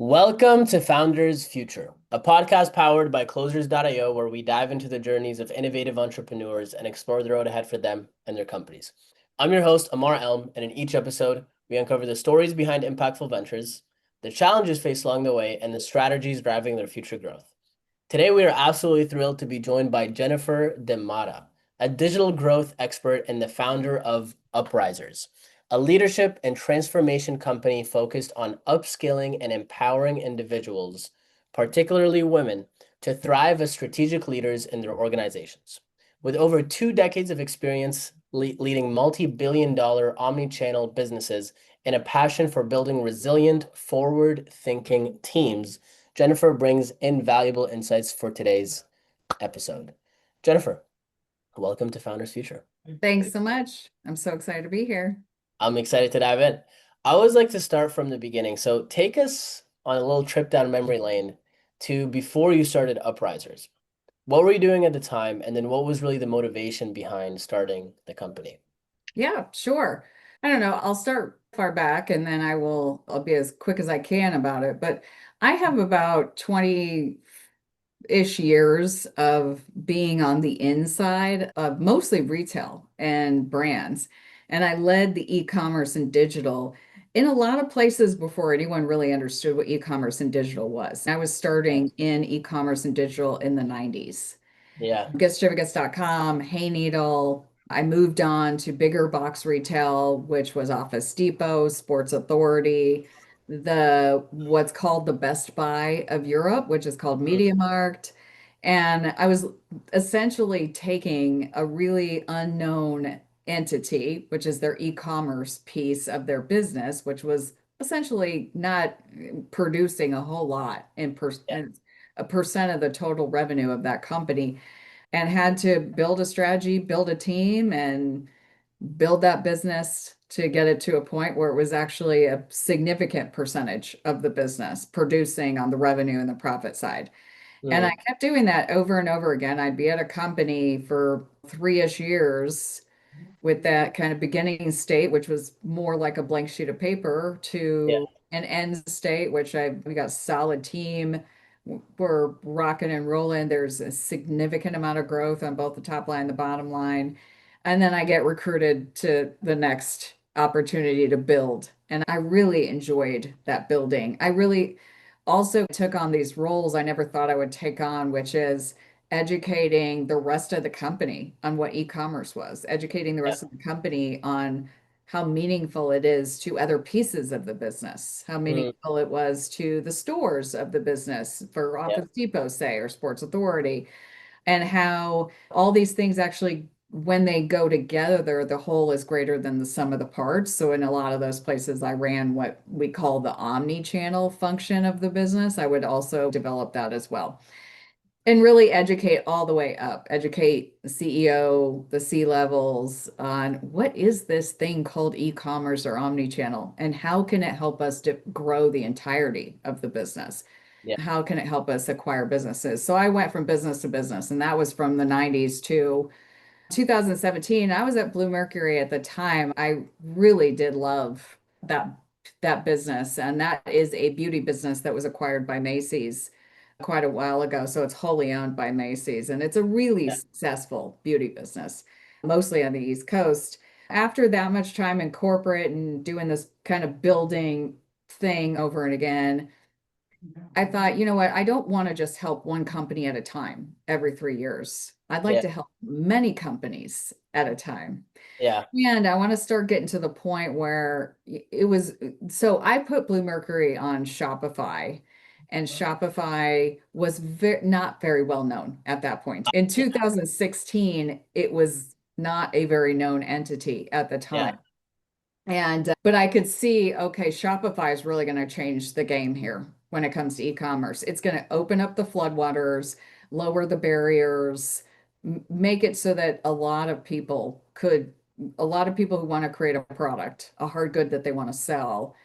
Welcome to Founders Future, a podcast powered by Closers.io, where we dive into the journeys of innovative entrepreneurs and explore the road ahead for them and their companies. I'm your host, Ammar, and in each episode, we uncover the stories behind impactful ventures, the challenges faced along the way, and the strategies driving their future growth. Today, we are absolutely thrilled to be joined by Jennifer DiMotta, a digital growth expert and the founder of Uprisors, a leadership and transformation company focused on upskilling and empowering individuals, particularly women, to thrive as strategic leaders in their organizations. With over 2 decades of experience leading multi-billion-dollar omnichannel businesses and a passion for building resilient, forward-thinking teams, Jennifer brings invaluable insights for today's episode. Jennifer, welcome to Founders Future. Thanks so much. I'm so excited to be here. I'm excited to dive in. I always like to start from the beginning. So take us on a little trip down memory lane to before you started Uprisors. What were you doing at the time? And then what was really the motivation behind starting the company? Yeah, sure. I don't know. I'll start far back and then I'll be as quick as I can about it. But I have about 20-ish years of being on the inside of mostly retail and brands. And I led the e-commerce and digital in a lot of places before anyone really understood what e-commerce and digital was. I was starting in e-commerce and digital in the 90s. Yeah. GetSertificates.com, Hey Needle. I moved on to bigger box retail, which was Office Depot, Sports Authority, the what's called the Best Buy of Europe, which is called Mm. Media Markt. And I was essentially taking a really unknown entity, which is their e-commerce piece of their business, which was essentially not producing a whole lot in Yeah. a percent of the total revenue of that company, and had to build a strategy, build a team, and build that business to get it to a point where it was actually a significant percentage of the business producing on the revenue and the profit side. And I Mm. kept doing that over and over again. I'd be at a company for 3-ish years with that kind of beginning state, which was more like a blank sheet of paper, Yeah. to an end state, which we got solid team. We're rocking and rolling. There's a significant amount of growth on both the top line and the bottom line. And then I get recruited to the next opportunity to build. And I really enjoyed that building. I really also took on these roles I never thought I would take on, which is educating the rest of the company on what e-commerce was, educating the Yeah. rest of the company on how meaningful it is to other pieces of the business, how Mm. meaningful it was to the stores of the business for Yeah. Office Depot, say, or Sports Authority, and how all these things actually, when they go together, the whole is greater than the sum of the parts. So in a lot of those places, I ran what we call the omni-channel function of the business. I would also develop that as well. And really educate all the way up, educate the CEO, the C levels on what is this thing called e-commerce or omni-channel, and how can it help us to grow the entirety of the business? Yeah. How can it help us acquire businesses? So I went from business to business, and that was from the 90s to 2017. I was at Blue Mercury at the time. I really did love that business, and that is a beauty business that was acquired by Macy's quite a while ago. So it's wholly owned by Macy's, and it's a really Yeah. successful beauty business, mostly on the East Coast. After that much time in corporate and doing this kind of building thing over and again, I thought, you know what? I don't want to just help one company at a time every 3 years. I'd like Yeah. to help many companies at a time. Yeah. And I want to start getting to the point where it was, so I put Blue Mercury on Shopify, and Shopify was not very well known at that point. In 2016, it was not a very known entity at the Yeah. time. And but I could see, okay, Shopify is really going to change the game here when it comes to e-commerce. It's going to open up the floodwaters, lower the barriers, make it so that a lot of people who want to create a product, a hard good that they want to sell,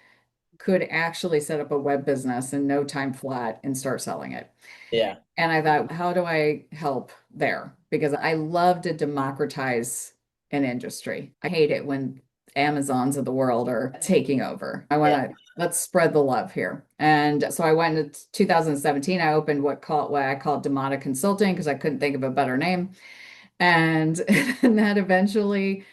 could actually set up a web business in no time flat and start selling it. Yeah. And I thought, how do I help there? Because I love to democratize an industry. I hate it when Amazons of the world are taking over. I want Yeah. to let's spread the love here. And so I went in 2017, I opened what I call DiMotta Consulting because I couldn't think of a better name. And, and that eventually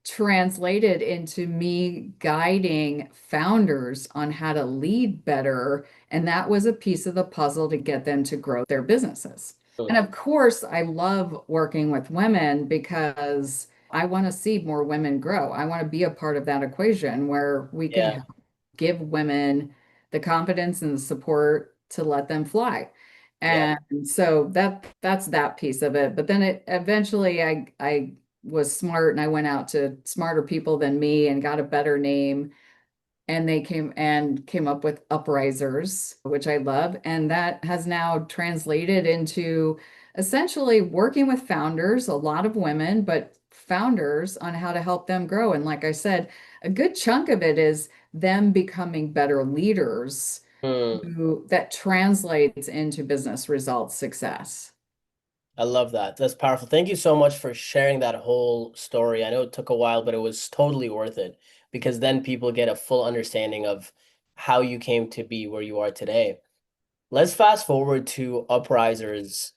translated into me guiding founders on how to lead better. And that was a piece of the puzzle to get them to grow their businesses. And of course, I love working with women because I want to see more women grow. I want to be a part of that equation where we can Yeah. help give women the confidence and the support to let them fly. Yeah. And so that's that piece of it. But then it eventually I was smart and I went out to smarter people than me and got a better name. And they came up with Uprisors, which I love. And that has now translated into essentially working with founders, a lot of women, but founders on how to help them grow. And like I said, a good chunk of it is them becoming better leaders Hmm. who that translates into business results success. I love that. That's powerful. Thank you so much for sharing that whole story. I know it took a while, but it was totally worth it because then people get a full understanding of how you came to be where you are today. Let's fast forward to Uprisers.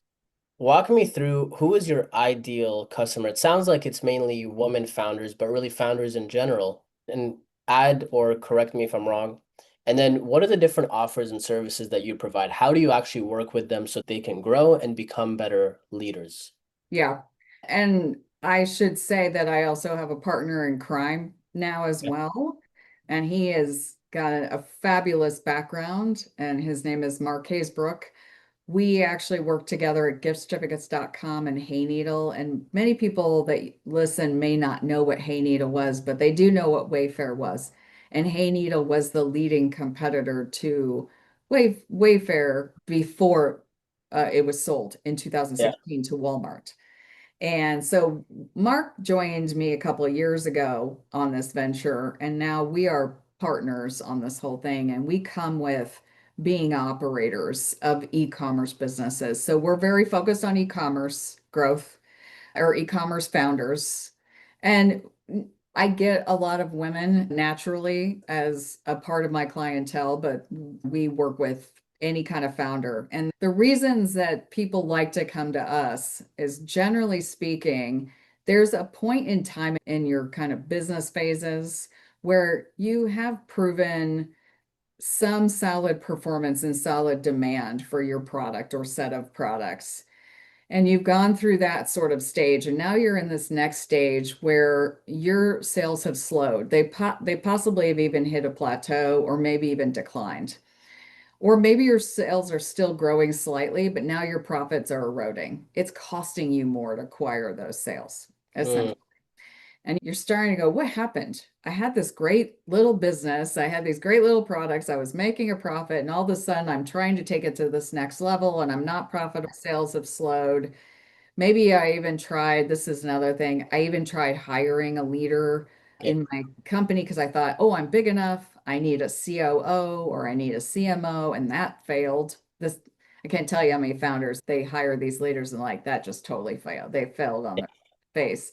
Walk me through who is your ideal customer? It sounds like it's mainly women founders, but really founders in general. And add or correct me if I'm wrong. And then what are the different offers and services that you provide? How do you actually work with them so they can grow and become better leaders? Yeah. And I should say that I also have a partner in crime now as Yeah. well. And he has got a fabulous background, and his name is Mark Brook. We actually work together at giftcertificates.com and Hayneedle. And many people that listen may not know what Hayneedle was, but they do know what Wayfair was. And Hayneedle was the leading competitor to Wayfair before it was sold in Yeah. 2016 to Walmart. And so Mark joined me a couple of years ago on this venture, and now we are partners on this whole thing. And we come with being operators of e-commerce businesses. So we're very focused on e-commerce growth or e-commerce founders. And I get a lot of women naturally as a part of my clientele, but we work with any kind of founder. And the reasons that people like to come to us is generally speaking, there's a point in time in your kind of business phases where you have proven some solid performance and solid demand for your product or set of products. And you've gone through that sort of stage, and now you're in this next stage where your sales have slowed. They possibly have even hit a plateau or maybe even declined. Or maybe your sales are still growing slightly, but now your profits are eroding. It's costing you more to acquire those sales, Mm, essentially. And you're starting to go, what happened? I had this great little business. I had these great little products. I was making a profit, and all of a sudden I'm trying to take it to this next level and I'm not profitable. Sales have slowed. Maybe I even tried, this is another thing, I even tried hiring a leader okay. in my company because I thought, oh, I'm big enough. I need a COO or I need a CMO, and that failed. This I can't tell you how many founders they hire these leaders and like that just totally failed. They failed on their face.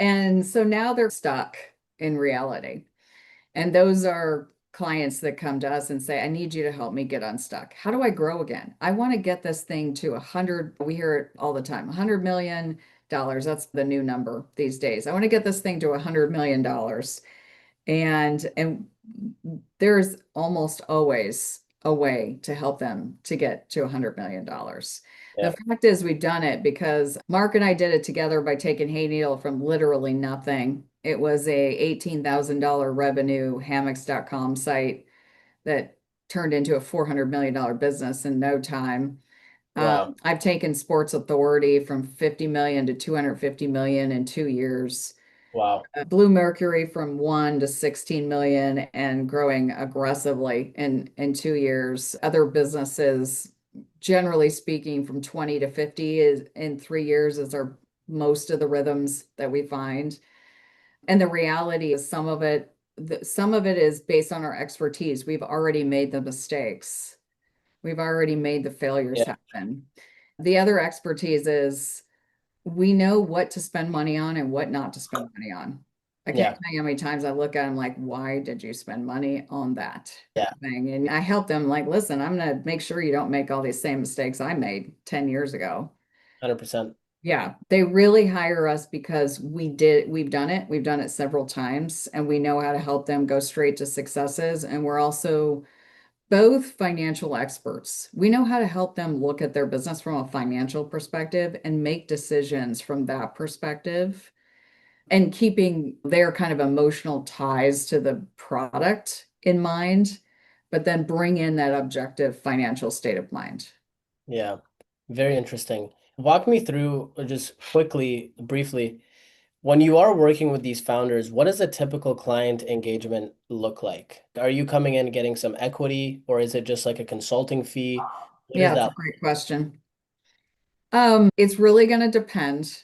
And so now they're stuck in reality. And those are clients that come to us and say, I need you to help me get unstuck. How do I grow again? I want to get this thing to 100. We hear it all the time, $100 million. That's the new number these days. I want to get this thing to $100 million. And there's almost always a way to help them to get to $100 million. The Yeah. fact is, we've done it because Mark and I did it together by taking Hay Needle from literally nothing. It was a $18,000 revenue hammocks.com site that turned into a $400 million business in no time. Wow. I've taken Sports Authority from 50 million to 250 million in 2 years. Wow. Blue Mercury from 1 to 16 million and growing aggressively in 2 years. Other businesses, generally speaking, from 20 to 50 is in 3 years is our most of the rhythms that we find. And the reality is some of it is based on our expertise. We've already made the mistakes. We've already made the failures Yeah. happen. The other expertise is we know what to spend money on and what not to spend money on. I can't Yeah. tell you how many times I look at them like, why did you spend money on that Yeah. thing? And I help them like, listen, I'm going to make sure you don't make all these same mistakes I made 10 years ago. 100%. Yeah, they really hire us because we've done it several times, and we know how to help them go straight to successes. And we're also both financial experts. We know how to help them look at their business from a financial perspective and make decisions from that perspective, and keeping their kind of emotional ties to the product in mind, but then bring in that objective financial state of mind. Yeah. Very interesting. Walk me through just quickly, briefly, when you are working with these founders, what does a typical client engagement look like? Are you coming in getting some equity, or is it just like a consulting fee? What is Yeah, it's that? a great question. It's really going to depend,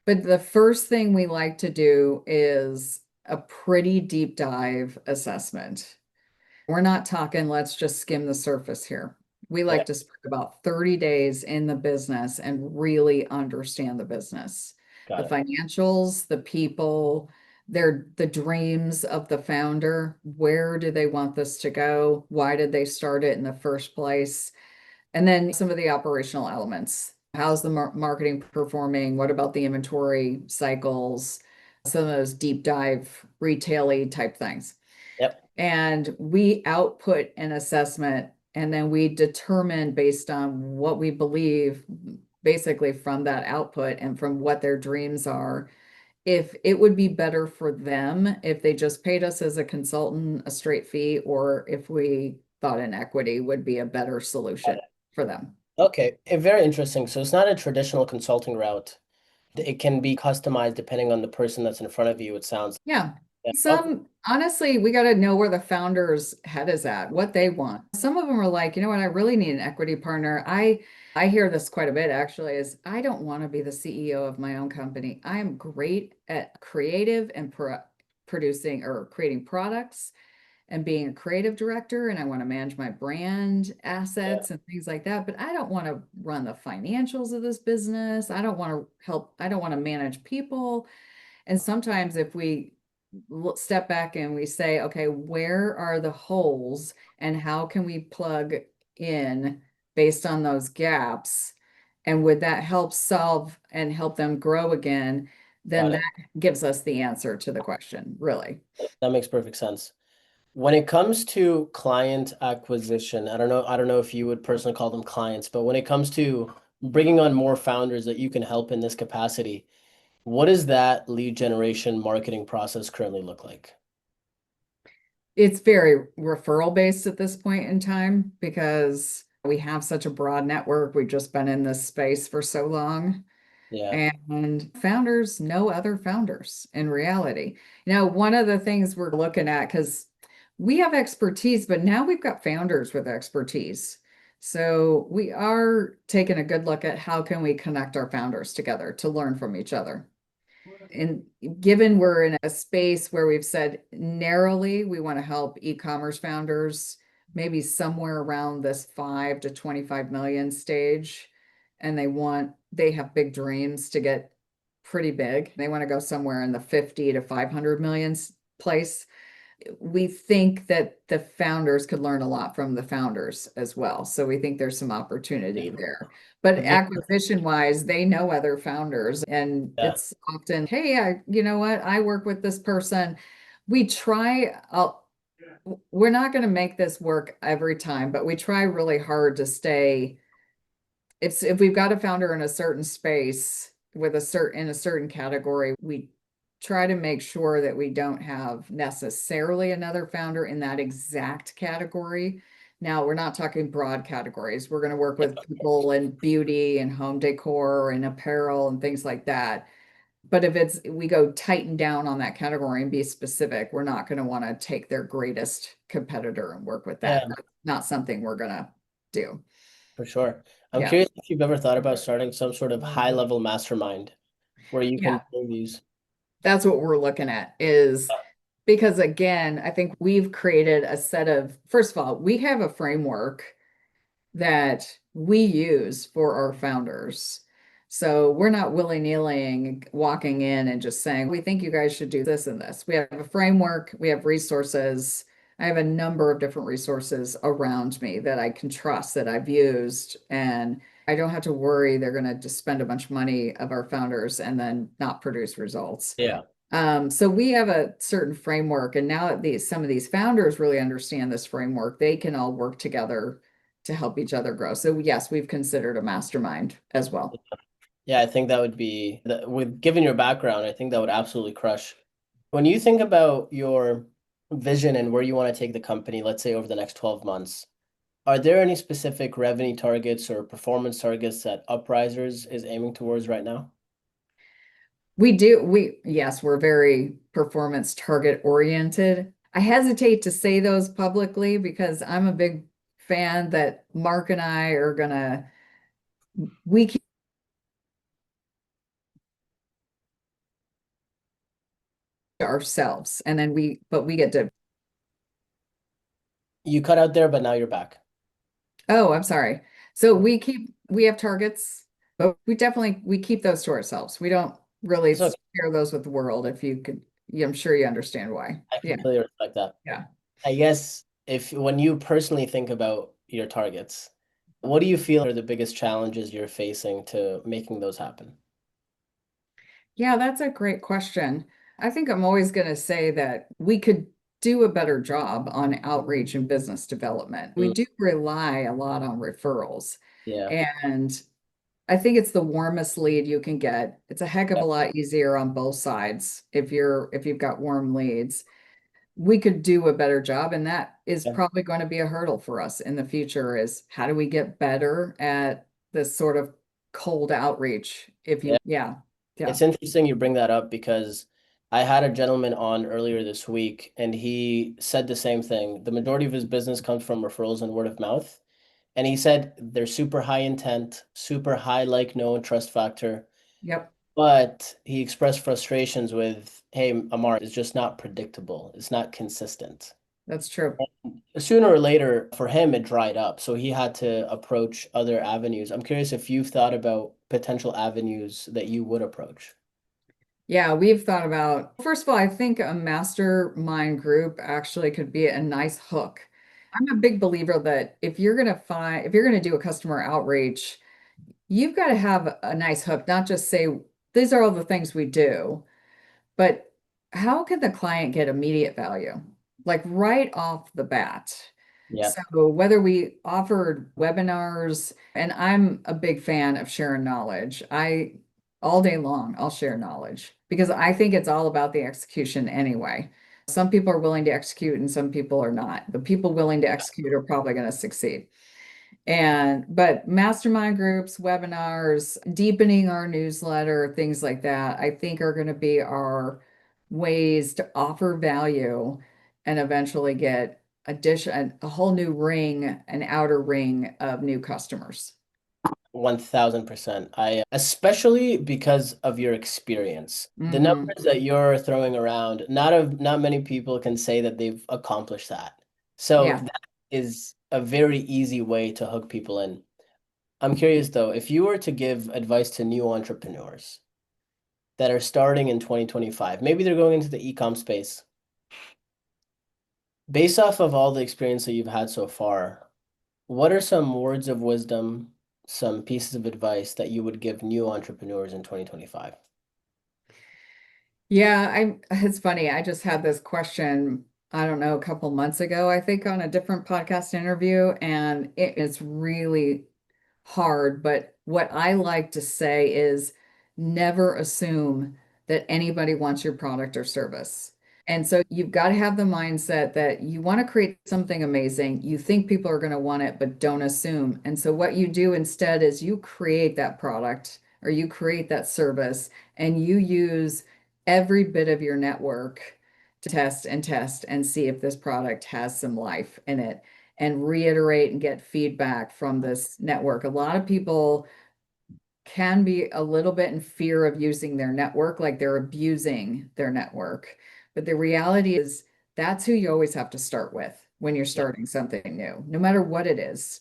but the first thing we like to do is a pretty deep dive assessment. We're not talking, let's just skim the surface here. We Yeah, like to spend about 30 days in the business and really understand the business, the got it. financials, the people, the dreams of the founder. Where do they want this to go? Why did they start it in the first place? And then some of the operational elements. How's the marketing performing? What about the inventory cycles? Some of those deep dive retail-y type things. Yep, And we output an assessment, and then we determine based on what we believe, basically from that output and from what their dreams are, if it would be better for them if they just paid us as a consultant, a straight fee, or if we thought an equity would be a better got solution it. for them. Okay, very interesting. So it's not a traditional consulting route. It can be customized depending on the person that's in front of you, it sounds. Yeah. Yeah. Okay. Some, honestly, we got to know where the founder's head is at, what they want. Some of them are like, you know what, I really need an equity partner. I hear this quite a bit actually, is I don't want to be the CEO of my own company. I am great at creative and producing or creating products and being a creative director, and I want to manage my brand Yeah, assets and things like that, but I don't want to run the financials of this business. I don't want to help, I don't want to manage people. And sometimes if we step back and we say, okay, where are the holes and how can we plug in based on those gaps? And would that help solve and help them grow again? Then got that it. gives us the answer to the question, really. That makes perfect sense. When it comes to client acquisition, I don't know if you would personally call them clients, but when it comes to bringing on more founders that you can help in this capacity, what does that lead generation marketing process currently look like? It's very referral based at this point in time because we have such a broad network. We've just been in this space for so long. Yeah, And founders know other founders in reality. One of the things we're looking at, because we have expertise, but now we've got founders with expertise. So we are taking a good look at how can we connect our founders together to learn from each other. And given we're in a space where we've said narrowly, we want to help e-commerce founders, maybe somewhere around this 5 to 25 million stage. And they have big dreams to get pretty big. They want to go somewhere in the 50 to 500 million place. We think that the founders could learn a lot from the founders as well. So we think there's some opportunity there. But yeah, acquisition wise, they know other founders, and yeah, it's often, hey, you know what? I work with this person. We try, we're not going to make this work every time, but we try really hard to stay. If we've got a founder in a certain space with in a certain category, we try to make sure that we don't have necessarily another founder in that exact category. Now, we're not talking broad categories. We're going to work with people in beauty and home decor and apparel and things like that. But if we go tighten down on that category and be specific, we're not going to want to take their greatest competitor and work with that. yeah, That's not something we're going to do. for sure. I'm Yeah. curious if you've ever thought about starting some sort of high-level mastermind where you Yeah. can bring these. That's what we're looking at is because again, I think we've created a set of, first of all, we have a framework that we use for our founders. So we're not willy-nilly walking in and just saying, we think you guys should do this and this. We have a framework, we have resources. I have a number of different resources around me that I can trust that I've used, and I don't have to worry they're going to just spend a bunch of money of our founders and then not produce results. Yeah. So we have a certain framework, and now that some of these founders really understand this framework, they can all work together to help each other grow. So yes, we've considered a mastermind as well. Yeah, I think that would be with given your background, I think that would absolutely crush. When you think about your vision and where you want to take the company, let's say over the next 12 months, are there any specific revenue targets or performance targets that Uprisors is aiming towards right now? Yes, we're very performance target oriented. I hesitate to say those publicly because I'm a big fan that Mark and I are gonna, we keep ourselves and then but we get to, You cut out there, but now you're back. oh, I'm sorry. So we have targets, but we keep those to ourselves. We don't really So share those with the world if you could, yeah, I'm sure you understand why. I Yeah, completely respect that. yeah. I guess if when you personally think about your targets, what do you feel are the biggest challenges you're facing to making those happen? Yeah, that's a great question. I think I'm always going to say that we could do a better job on outreach and business development. We Mm, do rely a lot on referrals, yeah. and I think it's the warmest lead you can get. It's a heck of a lot easier on both sides if you've got warm leads. We could do a better job, and that is Yeah. probably going to be a hurdle for us in the future is how do we get better at this sort of cold outreach? Yeah. Yeah, yeah. It's interesting you bring that up because I had a gentleman on earlier this week and he said the same thing. The majority of his business comes from referrals and word of mouth. And he said they're super high intent, super high like, know, and trust factor. Yep. But he expressed frustrations with, hey, Ammar, it's just not predictable. It's not consistent. That's true. Sooner or later, for him, it dried up. So he had to approach other avenues. I'm curious if you've thought about potential avenues that you would approach. Yeah, we've thought about, first of all, I think a mastermind group actually could be a nice hook. I'm a big believer that if you're going to do a customer outreach, you've got to have a nice hook, not just say, these are all the things we do, but how can the client get immediate value? Like right off the bat. Yeah. So whether we offered webinars, and I'm a big fan of sharing knowledge. All day long, I'll share knowledge because I think it's all about the execution anyway. Some people are willing to execute and some people are not. The people willing to execute are probably going to succeed. But mastermind groups, webinars, deepening our newsletter, things like that, I think are going to be our ways to offer value and eventually get a whole new ring, an outer ring of new customers. 1000%. Especially because of your experience. The Hmm. numbers that you're throwing around, not many people can say that they've accomplished that. So Yeah. that is a very easy way to hook people in. I'm curious though, if you were to give advice to new entrepreneurs that are starting in 2025, maybe they're going into the e-com space, based off of all the experience that you've had so far, what are some words of wisdom, some pieces of advice that you would give new entrepreneurs in 2025? Yeah, it's funny. I just had this question, I don't know, a couple months ago, I think on a different podcast interview, and it is really hard, but what I like to say is never assume that anybody wants your product or service. And so you've got to have the mindset that you want to create something amazing. You think people are going to want it, but don't assume. And so what you do instead is you create that product or you create that service and you use every bit of your network to test and see if this product has some life in it and reiterate and get feedback from this network. A lot of people can be a little bit in fear of using their network, like they're abusing their network. But the reality is that's who you always have to start with when you're Yeah. starting something new, no matter what it is.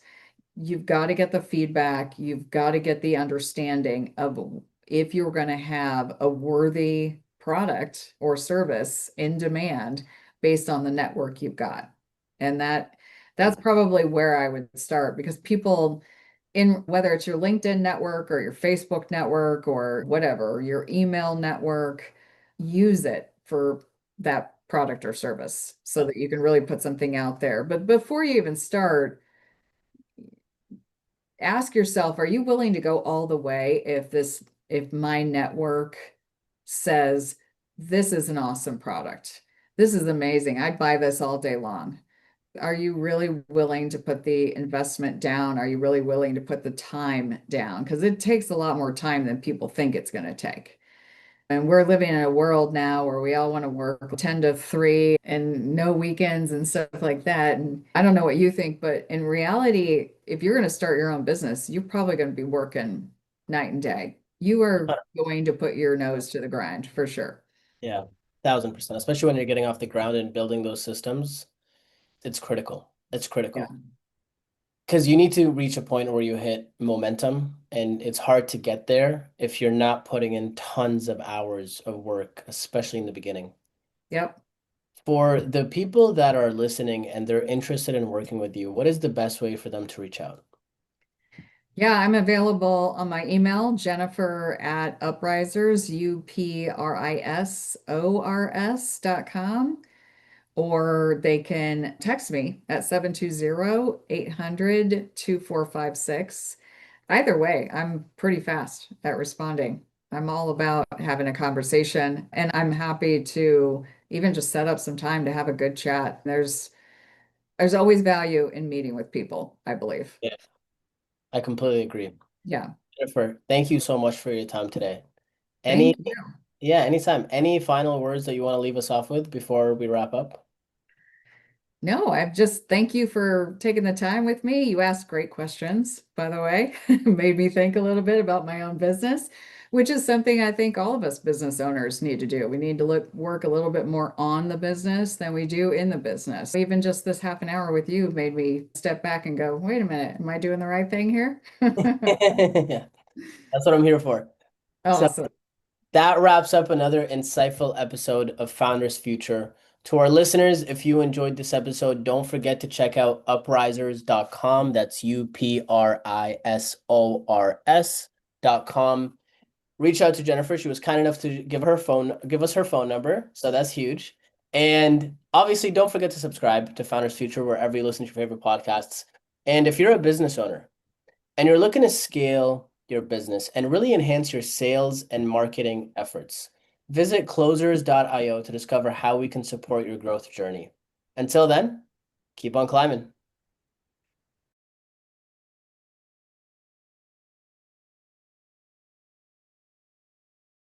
you've got to get the feedback, you've got to get the understanding of if you're going to have a worthy product or service in demand based on the network you've got. And that's probably where I would start because people in whether it's your LinkedIn network or your Facebook network or whatever, your email network, use it for that product or service so Yeah. that you can really put something out there. But before you even start, ask yourself, are you willing to go all the way if my network says this is an awesome product? This is amazing. I'd buy this all day long. Are you really willing to put the investment down? Are you really willing to put the time down? Because it takes a lot more time than people think it's going to take. And we're living in a world now where we all want to work 10 to 3 and no weekends and stuff like that. And I don't know what you think, but in reality, if you're going to start your own business, you're probably going to be working night and day. You are going to put your nose to the grind for sure. Yeah, 1000%. Especially when you're getting off the ground and building those systems, it's critical. It's Yeah. critical. Because you need to reach a point where you hit momentum, and it's hard to get there if you're not putting in tons of hours of work, especially in the beginning. Yep. For the people that are listening and they're interested in working with you, what is the best way for them to reach out? Yeah, I'm available on my email, Jennifer at Uprisors, uprisors.com, or they can text me at 720-800-2456. Either way, I'm pretty fast at responding. I'm all about having a conversation, and I'm happy to even just set up some time to have a good chat. There's always value in meeting with people, I believe. Yeah, I completely agree. Yeah. Jennifer, thank you so much for your time today. Thank Any, you. yeah, anytime. Any final words that you want to leave us off with before we wrap up? No, I've just thank you for taking the time with me. You asked great questions, by the way. Made me think a little bit about my own business, which is something I think all of us business owners need to do. We need to work a little bit more on the business than we do in the business. Even just this half an hour with you made me step back and go, wait a minute, am I doing the right thing here? Yeah, that's what I'm here for. So Awesome. that wraps up another insightful episode of Founders Future. To our listeners, if you enjoyed this episode, don't forget to check out uprisors.com. That's uprisors.com. Reach out to Jennifer. She was kind enough to give us her phone number. So that's huge. And obviously, don't forget to subscribe to Founders Future wherever you listen to your favorite podcasts. And if you're a business owner, and you're looking to scale your business and really enhance your sales and marketing efforts, visit closers.io to discover how we can support your growth journey. Until then, keep on climbing.